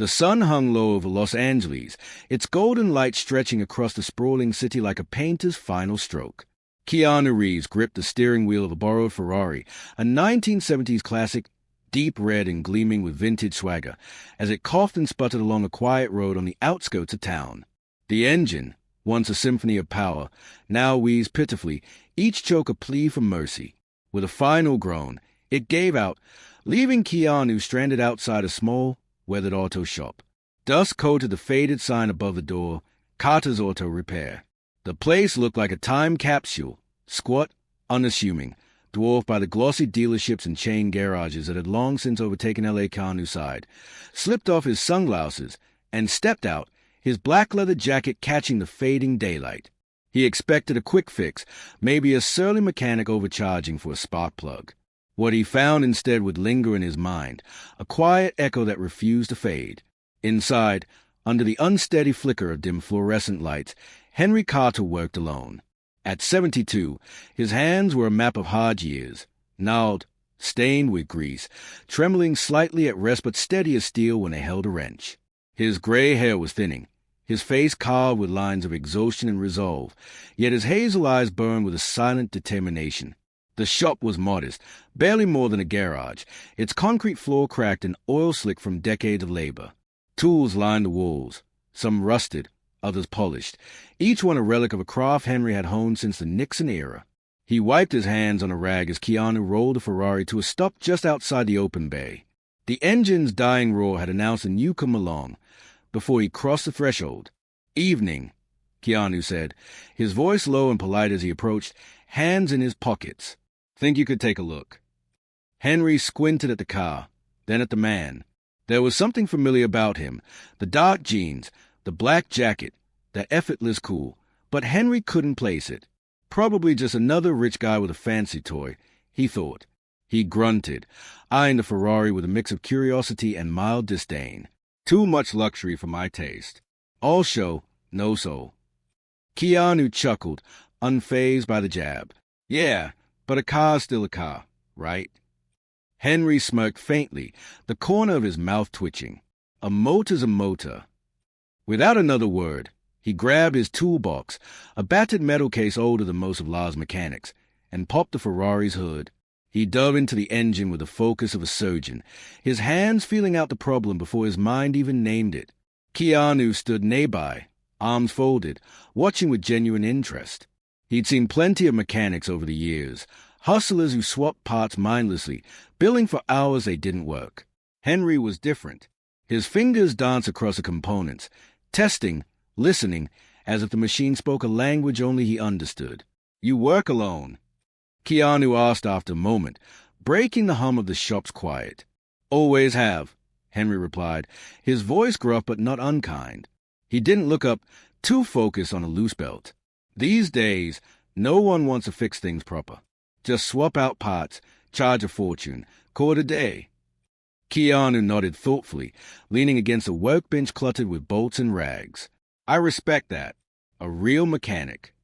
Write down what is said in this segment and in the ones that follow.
The sun hung low over Los Angeles, its golden light stretching across the sprawling city like a painter's final stroke. Keanu Reeves gripped the steering wheel of a borrowed Ferrari, a 1970s classic, deep red and gleaming with vintage swagger, as it coughed and sputtered along a quiet road on the outskirts of town. The engine, once a symphony of power, now wheezed pitifully, each choke a plea for mercy. With a final groan, it gave out, leaving Keanu stranded outside a small, weathered auto shop. Dust coated the faded sign above the door, Carter's Auto Repair. The place looked like a time capsule, squat, unassuming, dwarfed by the glossy dealerships and chain garages that had long since overtaken L.A. Keanu's side, slipped off his sunglasses, and stepped out, his black leather jacket catching the fading daylight. He expected a quick fix, maybe a surly mechanic overcharging for a spark plug. What he found instead would linger in his mind, a quiet echo that refused to fade. Inside, under the unsteady flicker of dim fluorescent lights, Henry Carter worked alone. At 72, his hands were a map of hard years, gnarled, stained with grease, trembling slightly at rest but steady as steel when they held a wrench. His gray hair was thinning, his face carved with lines of exhaustion and resolve, yet his hazel eyes burned with a silent determination. The shop was modest, barely more than a garage, its concrete floor cracked and oil-slick from decades of labor. Tools lined the walls, some rusted, others polished, each one a relic of a craft Henry had honed since the Nixon era. He wiped his hands on a rag as Keanu rolled the Ferrari to a stop just outside the open bay. The engine's dying roar had announced a newcomer along, before he crossed the threshold. "Evening," Keanu said, his voice low and polite as he approached, hands in his pockets. "Think you could take a look?" Henry squinted at the car, then at the man. There was something familiar about him, the dark jeans, the black jacket, the effortless cool, but Henry couldn't place it. Probably just another rich guy with a fancy toy, he thought. He grunted, eyeing the Ferrari with a mix of curiosity and mild disdain. "Too much luxury for my taste. All show, no soul." Keanu chuckled, unfazed by the jab. "Yeah, but a car's still a car, right?" Henry smirked faintly, the corner of his mouth twitching. "A motor's a motor." Without another word, he grabbed his toolbox, a battered metal case older than most of La's mechanics, and popped the Ferrari's hood. He dove into the engine with the focus of a surgeon, his hands feeling out the problem before his mind even named it. Keanu stood nearby, arms folded, watching with genuine interest. He'd seen plenty of mechanics over the years, hustlers who swapped parts mindlessly, billing for hours they didn't work. Henry was different. His fingers danced across the components, testing, listening, as if the machine spoke a language only he understood. "You work alone?" Keanu asked after a moment, breaking the hum of the shop's quiet. "Always have," Henry replied, his voice gruff but not unkind. He didn't look up, too focused on a loose belt. These days, no one wants to fix things proper. Just swap out parts, charge a fortune, call it a day. Keanu nodded thoughtfully, leaning against a workbench cluttered with bolts and rags. "I respect that. A real mechanic."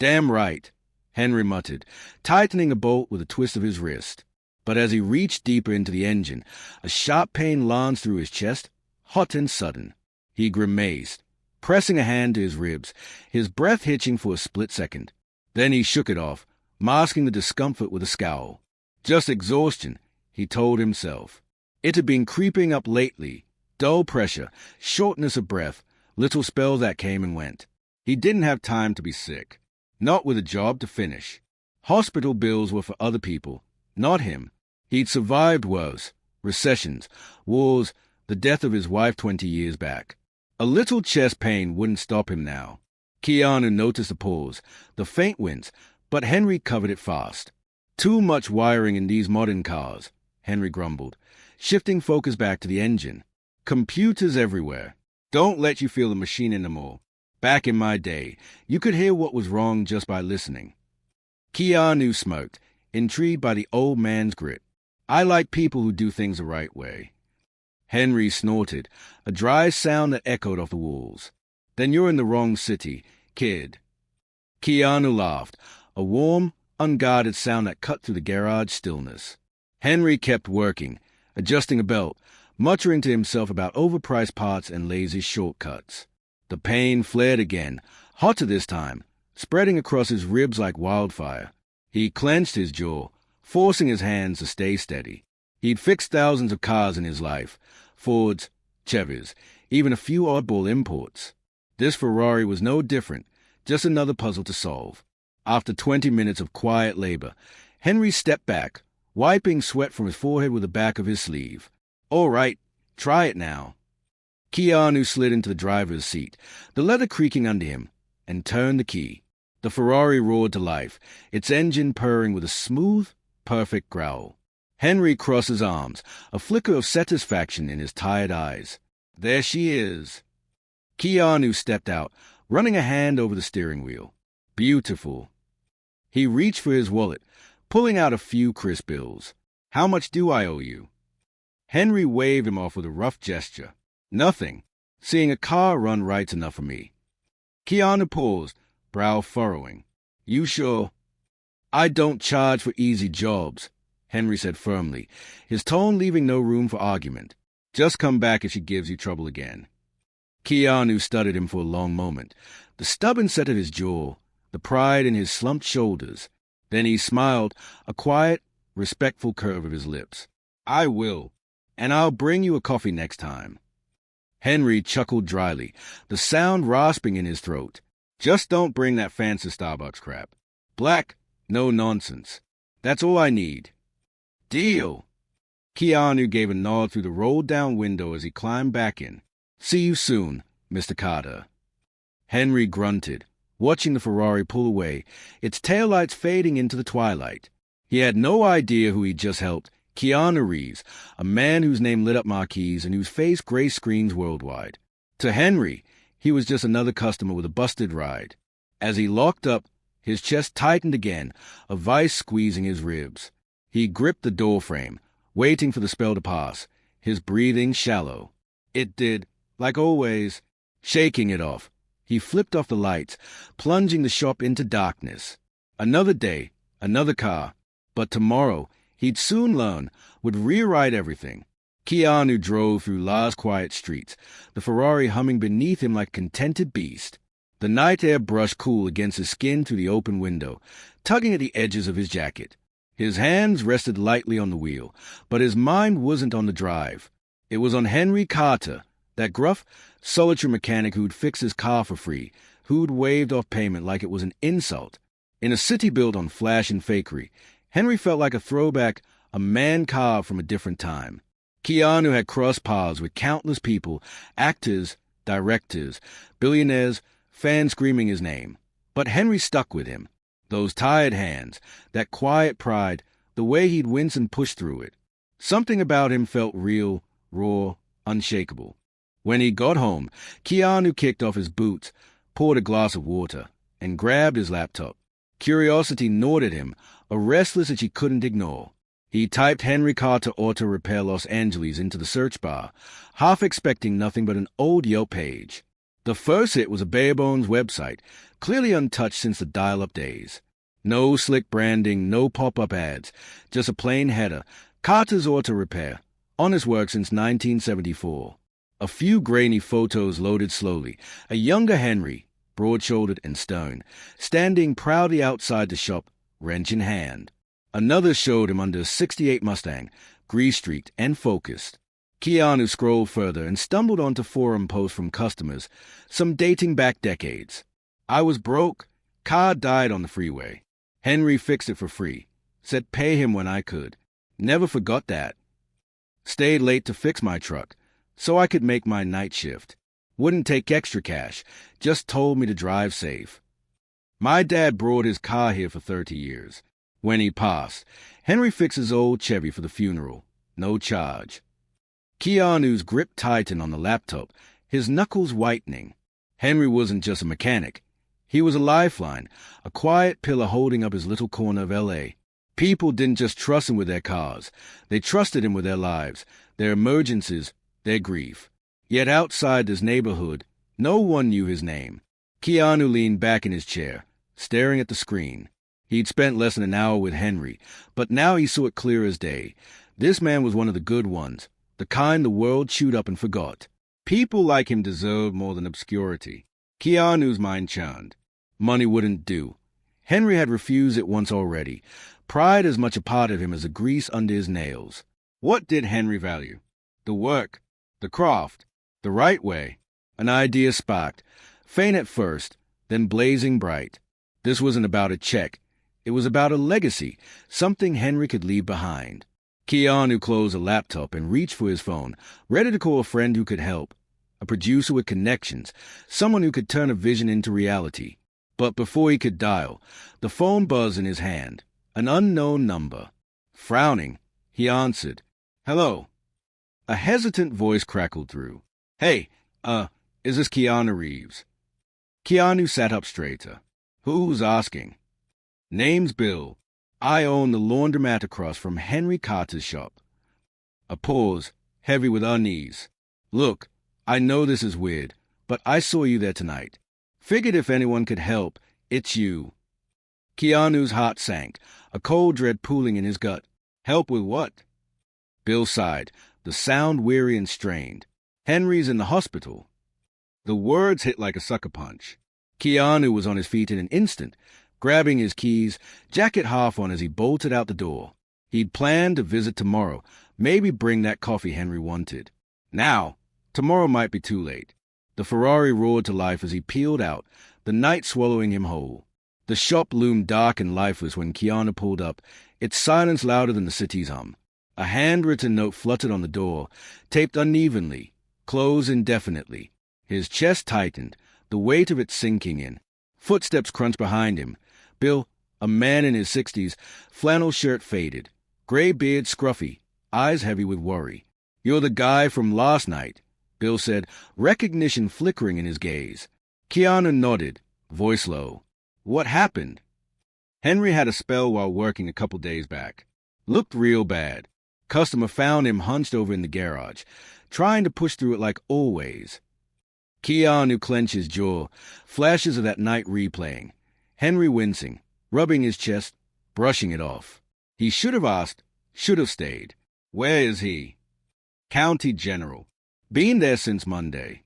"Damn right," Henry muttered, tightening a bolt with a twist of his wrist. But as he reached deeper into the engine, a sharp pain launched through his chest, hot and sudden. He grimaced, pressing a hand to his ribs, his breath hitching for a split second. Then he shook it off, masking the discomfort with a scowl. Just exhaustion, he told himself. It had been creeping up lately, dull pressure, shortness of breath, little spells that came and went. He didn't have time to be sick, not with a job to finish. Hospital bills were for other people, not him. He'd survived worse, recessions, wars, the death of his wife 20 years back. A little chest pain wouldn't stop him now. Keanu noticed the pause, the faint wince, but Henry covered it fast. "Too much wiring in these modern cars," Henry grumbled, shifting focus back to the engine. "Computers everywhere. Don't let you feel the machine anymore. Back in my day, you could hear what was wrong just by listening." Keanu smirked, intrigued by the old man's grit. "I like people who do things the right way." Henry snorted, a dry sound that echoed off the walls. "Then you're in the wrong city, kid." Keanu laughed, a warm, unguarded sound that cut through the garage stillness. Henry kept working, adjusting a belt, muttering to himself about overpriced parts and lazy shortcuts. The pain flared again, hotter this time, spreading across his ribs like wildfire. He clenched his jaw, forcing his hands to stay steady. He'd fixed thousands of cars in his life, Fords, Chevys, even a few oddball imports. This Ferrari was no different, just another puzzle to solve. After 20 minutes of quiet labor, Henry stepped back, wiping sweat from his forehead with the back of his sleeve. "All right, try it now." Keanu slid into the driver's seat, the leather creaking under him, and turned the key. The Ferrari roared to life, its engine purring with a smooth, perfect growl. Henry crossed his arms, a flicker of satisfaction in his tired eyes. "There she is." Keanu stepped out, running a hand over the steering wheel. "Beautiful." He reached for his wallet, pulling out a few crisp bills. "How much do I owe you?" Henry waved him off with a rough gesture. "Nothing. Seeing a car run right's enough for me." Keanu paused, brow furrowing. "You sure?" "I don't charge for easy jobs," Henry said firmly, his tone leaving no room for argument. "Just come back if she gives you trouble again." Keanu studied him for a long moment, the stubborn set of his jaw, the pride in his slumped shoulders. Then he smiled, a quiet, respectful curve of his lips. "I will, and I'll bring you a coffee next time." Henry chuckled dryly, the sound rasping in his throat. "Just don't bring that fancy Starbucks crap. Black, no nonsense. That's all I need." "Deal." Keanu gave a nod through the rolled-down window as he climbed back in. "See you soon, Mr. Carter." Henry grunted, watching the Ferrari pull away, its taillights fading into the twilight. He had no idea who he'd just helped. Keanu Reeves, a man whose name lit up marquees and whose face graced screens worldwide. To Henry, he was just another customer with a busted ride. As he locked up, his chest tightened again, a vice squeezing his ribs. He gripped the doorframe, waiting for the spell to pass, his breathing shallow. It did, like always. Shaking it off, he flipped off the lights, plunging the shop into darkness. Another day, another car, but tomorrow, he'd soon learn, would rewrite everything. Keanu drove through La's quiet streets, the Ferrari humming beneath him like a contented beast. The night air brushed cool against his skin through the open window, tugging at the edges of his jacket. His hands rested lightly on the wheel, but his mind wasn't on the drive. It was on Henry Carter, that gruff, solitary mechanic who'd fix his car for free, who'd waved off payment like it was an insult. In a city built on flash and fakery, Henry felt like a throwback, a man carved from a different time. Keanu had crossed paths with countless people, actors, directors, billionaires, fans screaming his name. But Henry stuck with him. Those tired hands, that quiet pride, the way he'd wince and push through it. Something about him felt real, raw, unshakable. When he got home, Keanu kicked off his boots, poured a glass of water, and grabbed his laptop. Curiosity gnawed at him, a restless that he couldn't ignore. He typed Henry Carter Auto Repair Los Angeles into the search bar, half expecting nothing but an old Yelp page. The first hit was a bare-bones website, clearly untouched since the dial-up days. No slick branding, no pop-up ads, just a plain header, Carter's Auto Repair, honest work since 1974. A few grainy photos loaded slowly, a younger Henry, broad-shouldered and stern, standing proudly outside the shop, wrench in hand. Another showed him under a '68 Mustang, grease-streaked and focused. Keanu scrolled further and stumbled onto forum posts from customers, some dating back decades. "I was broke. Car died on the freeway. Henry fixed it for free. Said pay him when I could. Never forgot that. Stayed late to fix my truck, so I could make my night shift. Wouldn't take extra cash, just told me to drive safe. My dad brought his car here for 30 years. When he passed, Henry fixed his old Chevy for the funeral. No charge." Keanu's grip tightened on the laptop, his knuckles whitening. Henry wasn't just a mechanic. He was a lifeline, a quiet pillar holding up his little corner of L.A. People didn't just trust him with their cars. They trusted him with their lives, their emergencies, their grief. Yet outside this neighborhood, no one knew his name. Keanu leaned back in his chair, staring at the screen. He'd spent less than an hour with Henry, but now he saw it clear as day. This man was one of the good ones, the kind the world chewed up and forgot. People like him deserved more than obscurity. Keanu's mind churned. Money wouldn't do. Henry had refused it once already, pride as much a part of him as the grease under his nails. What did Henry value? The work, the craft, the right way. An idea sparked, faint at first, then blazing bright. This wasn't about a check. It was about a legacy, something Henry could leave behind. Keanu closed a laptop and reached for his phone, ready to call a friend who could help, a producer with connections, someone who could turn a vision into reality. But before he could dial, the phone buzzed in his hand. An unknown number. Frowning, he answered. "Hello." A hesitant voice crackled through. "Hey, is this Keanu Reeves?" Keanu sat up straighter. "Who's asking?" "Name's Bill. I own the laundromat across from Henry Carter's shop." A pause, heavy with unease. "Look, I know this is weird, but I saw you there tonight. Figured if anyone could help, it's you." Keanu's heart sank, a cold dread pooling in his gut. "Help with what?" Bill sighed, the sound weary and strained. "Henry's in the hospital." The words hit like a sucker punch. Keanu was on his feet in an instant, grabbing his keys, jacket half on as he bolted out the door. He'd planned to visit tomorrow, maybe bring that coffee Henry wanted. Now, tomorrow might be too late. The Ferrari roared to life as he peeled out, the night swallowing him whole. The shop loomed dark and lifeless when Keanu pulled up, its silence louder than the city's hum. A handwritten note fluttered on the door, taped unevenly, closed indefinitely. His chest tightened, the weight of it sinking in. Footsteps crunched behind him. Bill, a man in his 60s, flannel shirt faded, gray beard scruffy, eyes heavy with worry. "You're the guy from last night," Bill said, recognition flickering in his gaze. Keanu nodded, voice low. "What happened?" "Henry had a spell while working a couple days back. Looked real bad. Customer found him hunched over in the garage, trying to push through it like always." Keanu clenched his jaw, flashes of that night replaying. Henry wincing, rubbing his chest, brushing it off. He should have asked, should have stayed. "Where is he?" "County General. Been there since Monday."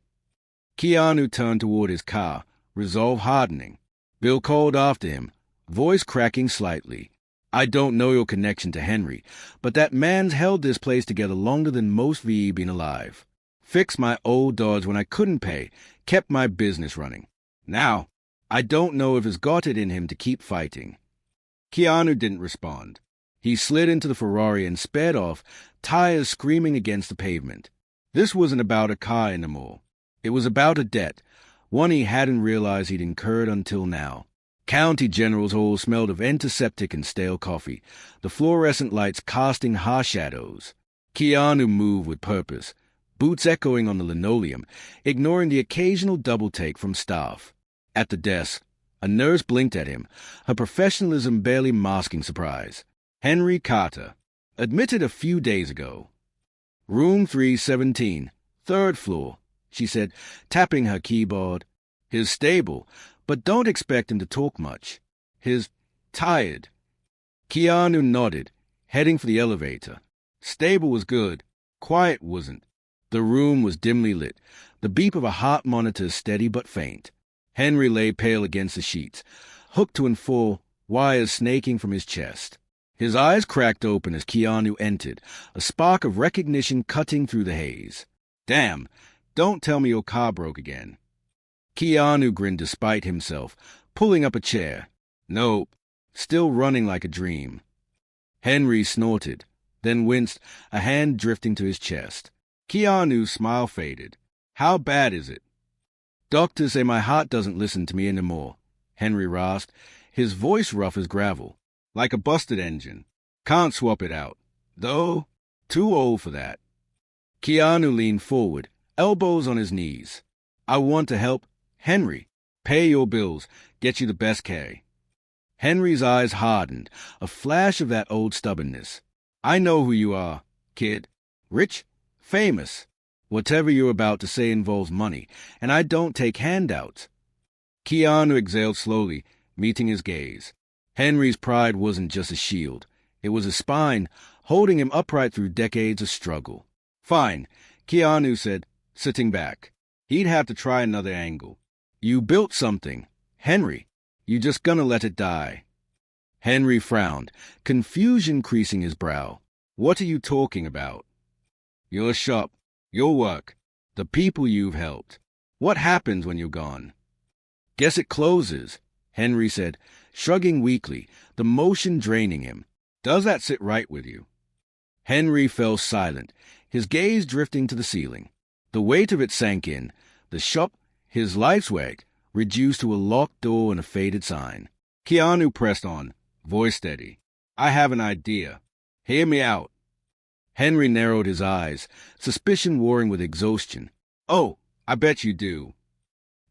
Keanu turned toward his car, resolve hardening. Bill called after him, voice cracking slightly. "I don't know your connection to Henry, but that man's held this place together longer than most VE been alive. Fixed my old Dodge when I couldn't pay, kept my business running. Now, I don't know if he's got it in him to keep fighting." Keanu didn't respond. He slid into the Ferrari and sped off, tires screaming against the pavement. This wasn't about a car anymore. It was about a debt, one he hadn't realized he'd incurred until now. County General's hall smelled of antiseptic and stale coffee, the fluorescent lights casting harsh shadows. Keanu moved with purpose, boots echoing on the linoleum, ignoring the occasional double-take from staff. At the desk, a nurse blinked at him, her professionalism barely masking surprise. "Henry Carter. Admitted a few days ago." "Room 317, third floor," she said, tapping her keyboard. "He's stable, but don't expect him to talk much. He's tired." Keanu nodded, heading for the elevator. Stable was good. Quiet wasn't. The room was dimly lit, the beep of a heart monitor steady but faint. Henry lay pale against the sheets, hooked to and full, wires snaking from his chest. His eyes cracked open as Keanu entered, a spark of recognition cutting through the haze. "Damn, don't tell me your car broke again." Keanu grinned despite himself, pulling up a chair. "Nope, still running like a dream." Henry snorted, then winced, a hand drifting to his chest. Keanu's smile faded. "How bad is it?" "Doctors say my heart doesn't listen to me anymore," Henry rasped, his voice rough as gravel. "Like a busted engine. Can't swap it out. Though, too old for that." Keanu leaned forward, elbows on his knees. "I want to help Henry. Pay your bills, get you the best care." Henry's eyes hardened, a flash of that old stubbornness. "I know who you are, kid. Rich, famous. Whatever you're about to say involves money, and I don't take handouts." Keanu exhaled slowly, meeting his gaze. Henry's pride wasn't just a shield. It was a spine, holding him upright through decades of struggle. Fine, Keanu said, sitting back. He'd have to try another angle. You built something. Henry, you just gonna let it die? Henry frowned, confusion creasing his brow. What are you talking about? Your shop, your work, the people you've helped. What happens when you're gone? Guess it closes, Henry said, shrugging weakly, the motion draining him. Does that sit right with you? Henry fell silent, his gaze drifting to the ceiling. The weight of it sank in, the shop, his life's work, reduced to a locked door and a faded sign. Keanu pressed on, voice steady. I have an idea. Hear me out. Henry narrowed his eyes, suspicion warring with exhaustion. Oh, I bet you do.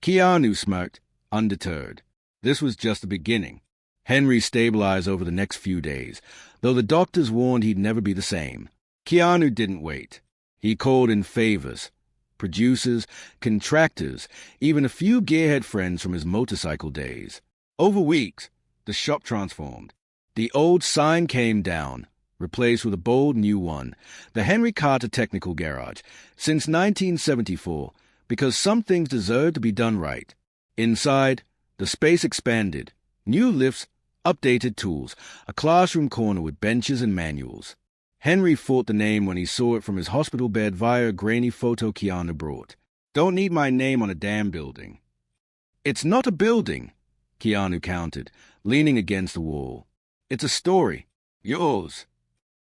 Keanu smirked, undeterred. This was just the beginning. Henry stabilized over the next few days, though the doctors warned he'd never be the same. Keanu didn't wait. He called in favors. Producers, contractors, even a few gearhead friends from his motorcycle days. Over weeks, the shop transformed. The old sign came down, replaced with a bold new one, the Henry Carter Technical Garage, since 1974, because some things deserved to be done right. Inside, the space expanded. New lifts, updated tools, a classroom corner with benches and manuals. Henry fought the name when he saw it from his hospital bed via a grainy photo Keanu brought. Don't need my name on a damn building. It's not a building, Keanu countered, leaning against the wall. It's a story. Yours.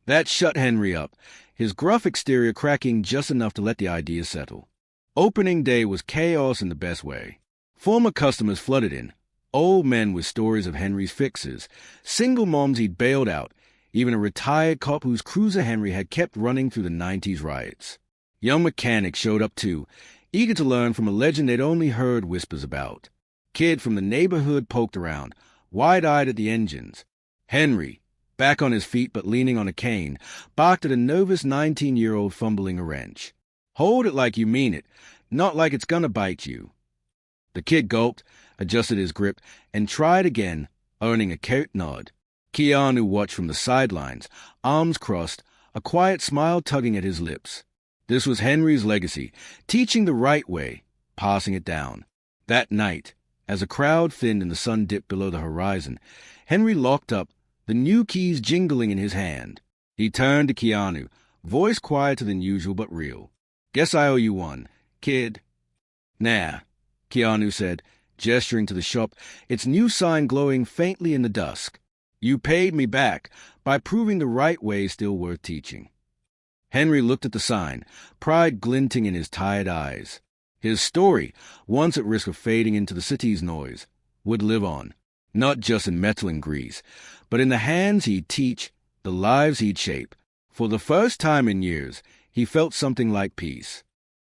That shut Henry up, his gruff exterior cracking just enough to let the idea settle. Opening day was chaos in the best way. Former customers flooded in, old men with stories of Henry's fixes, single moms he'd bailed out, even a retired cop whose cruiser Henry had kept running through the 90s riots. Young mechanics showed up too, eager to learn from a legend they'd only heard whispers about. Kid from the neighborhood poked around, wide-eyed at the engines. Henry, back on his feet but leaning on a cane, barked at a nervous 19-year-old fumbling a wrench. Hold it like you mean it, not like it's gonna bite you. The kid gulped, adjusted his grip, and tried again, earning a curt nod. Keanu watched from the sidelines, arms crossed, a quiet smile tugging at his lips. This was Henry's legacy, teaching the right way, passing it down. That night, as a crowd thinned and the sun dipped below the horizon, Henry locked up, the new keys jingling in his hand. He turned to Keanu, voice quieter than usual but real. Guess I owe you one, kid. Nah, Keanu said, gesturing to the shop, its new sign glowing faintly in the dusk. You paid me back by proving the right way still worth teaching. Henry looked at the sign, pride glinting in his tired eyes. His story, once at risk of fading into the city's noise, would live on, not just in metal and grease, but in the hands he'd teach, the lives he'd shape. For the first time in years, he felt something like peace.